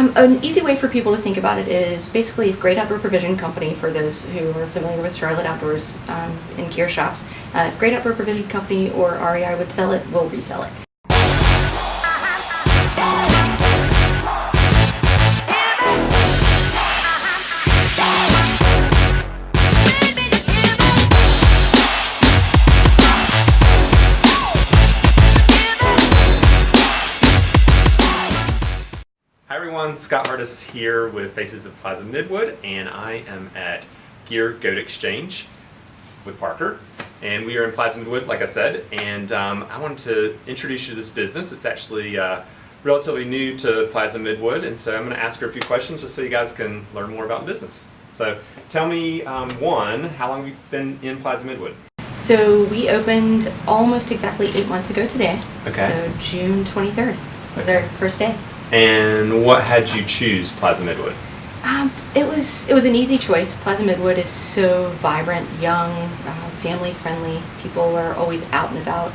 An easy way for people to think about it is basically if Great Outdoor Provision Company, for those who are familiar with Charlotte Outdoors and gear shops, if Great Outdoor Provision Company or REI would sell it, we'll resell it. Hi everyone, Scott Hartis here with Faces of Plaza Midwood, and I am at Xchg with Parker, and we are in Plaza Midwood, like I said, and I wanted to introduce you to this business. It's actually relatively new to Plaza Midwood, and so I'm going to ask her a few questions just so you guys can learn more about the business. So tell me, one, how long have you been in Plaza Midwood? So we opened almost exactly 8 months ago today. Okay. So June 23rd was our first day. And what had you choose Plaza Midwood? It was an easy choice. Plaza Midwood is so vibrant, young, family friendly. People are always out and about.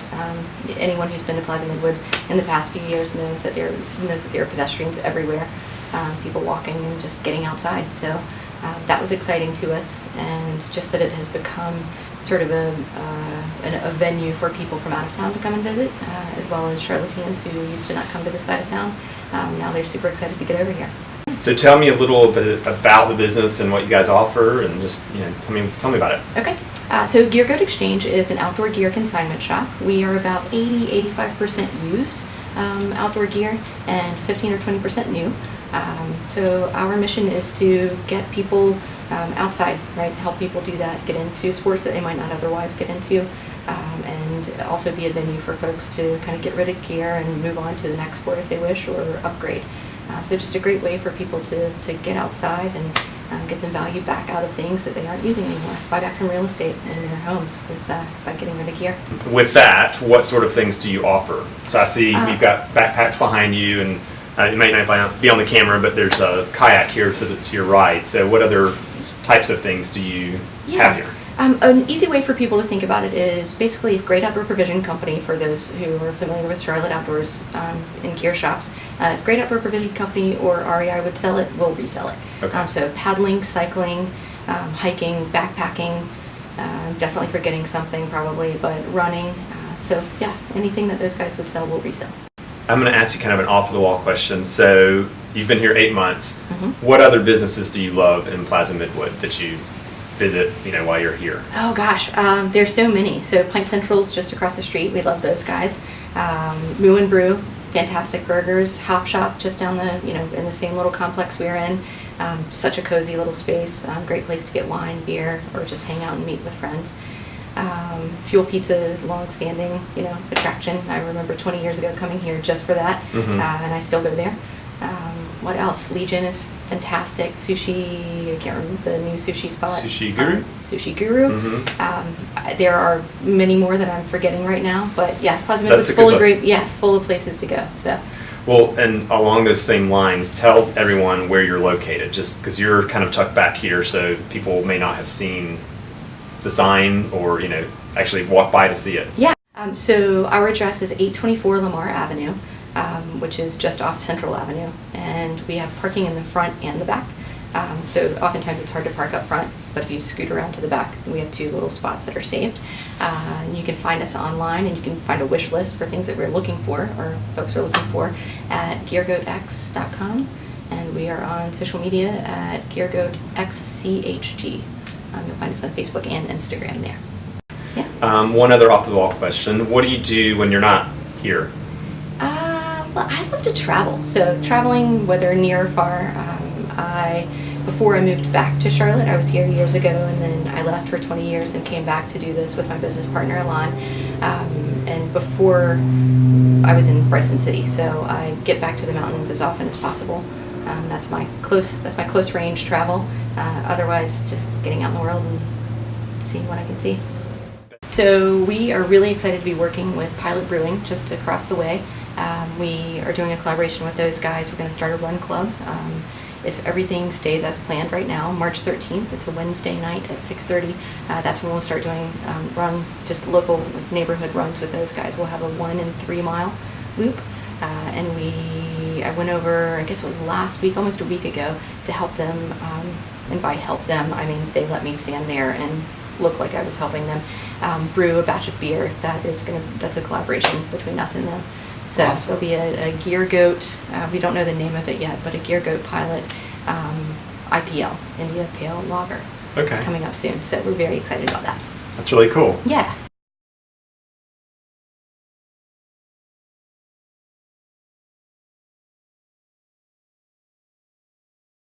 Anyone who's been to Plaza Midwood in the past few years knows that there are pedestrians everywhere. People walking and just getting outside. So that was exciting to us, and just that it has become sort of a venue for people from out of town to come and visit, as well as Charlotteans who used to not come to this side of town. Now they're super excited to get over here. So tell me a little bit about the business and what you guys offer, and just tell me about it. Okay. So Xchg is an outdoor gear consignment shop. We are about 80-85% used outdoor gear and 15 or 20% new. So our mission is to get people outside, right? Help people do that, get into sports that they might not otherwise get into, and also be a venue for folks to kind of get rid of gear and move on to the next sport if they wish, or upgrade. So just a great way for people to get outside and get some value back out of things that they aren't using anymore. Buy back some real estate in their homes by getting rid of gear. With that, what sort of things do you offer? So I see you've got backpacks behind you, and it might not be on the camera, but there's a kayak here to your right. So what other types of things do you have here? An easy way for people to think about it is basically if Great Outdoor Provision Company, for those who are familiar with Charlotte Outdoors and gear shops, if Great Outdoor Provision Company or REI would sell it, we'll resell it. Okay. So paddling, cycling, hiking, backpacking, definitely forgetting something probably, but running. So yeah, anything that those guys would sell, we'll resell. I'm going to ask you kind of an off-the-wall question. So you've been here 8 months. Mm-hmm. What other businesses do you love in Plaza Midwood that you visit, while you're here? Oh gosh, there's so many. So Pint Central's just across the street. We love those guys. Moo and Brew, fantastic burgers. Hop Shop just down the, in the same little complex we're in. Such a cozy little space. Great place to get wine, beer, or just hang out and meet with friends. Fuel Pizza, long-standing, attraction. I remember 20 years ago coming here just for that, and I still go there. What else? Legion is fantastic. Sushi, I can't remember the new sushi spot. Sushi Guru? Sushi Guru. Mm-hmm. There are many more that I'm forgetting right now, but yeah, Plaza Midwood's full of full of places to go. So. Well, and along those same lines, tell everyone where you're located, just because you're kind of tucked back here, so people may not have seen the sign or, actually walk by to see it. Yeah. So our address is 824 Lamar Avenue, which is just off Central Avenue, and we have parking in the front and the back. So oftentimes it's hard to park up front, but if you scoot around to the back, we have 2 little spots that are saved. And you can find us online, and you can find a wish list for things that we're looking for, or folks are looking for, at geargoatx.com, and we are on social media at geargoatxchg. You'll find us on Facebook and Instagram there. Yeah. One other off-the-wall question. What do you do when you're not here? Well, I love to travel. So traveling, whether near or far. Before I moved back to Charlotte, I was here years ago, and then I left for 20 years and came back to do this with my business partner, Alon. And before, I was in Bryson City, so I get back to the mountains as often as possible. That's my close range travel. Otherwise, just getting out in the world and seeing what I can see. So we are really excited to be working with Pilot Brewing just across the way. We are doing a collaboration with those guys. We're going to start a run club. If everything stays as planned right now, March 13th, it's a Wednesday night at 6:30. That's when we'll start doing just local neighborhood runs with those guys. We'll have a 1 and 3 mile loop, and we I went over, I guess it was last week, almost a week ago, to help them. And by help them, I mean they let me stand there and look like I was helping them brew a batch of beer that's a collaboration between us and them. So Awesome. there'll be a Gear Goat, we don't know the name of it yet, but a Gear Goat Pilot IPL, India Pale Lager, Okay. coming up soon. So we're very excited about that. That's really cool. Yeah.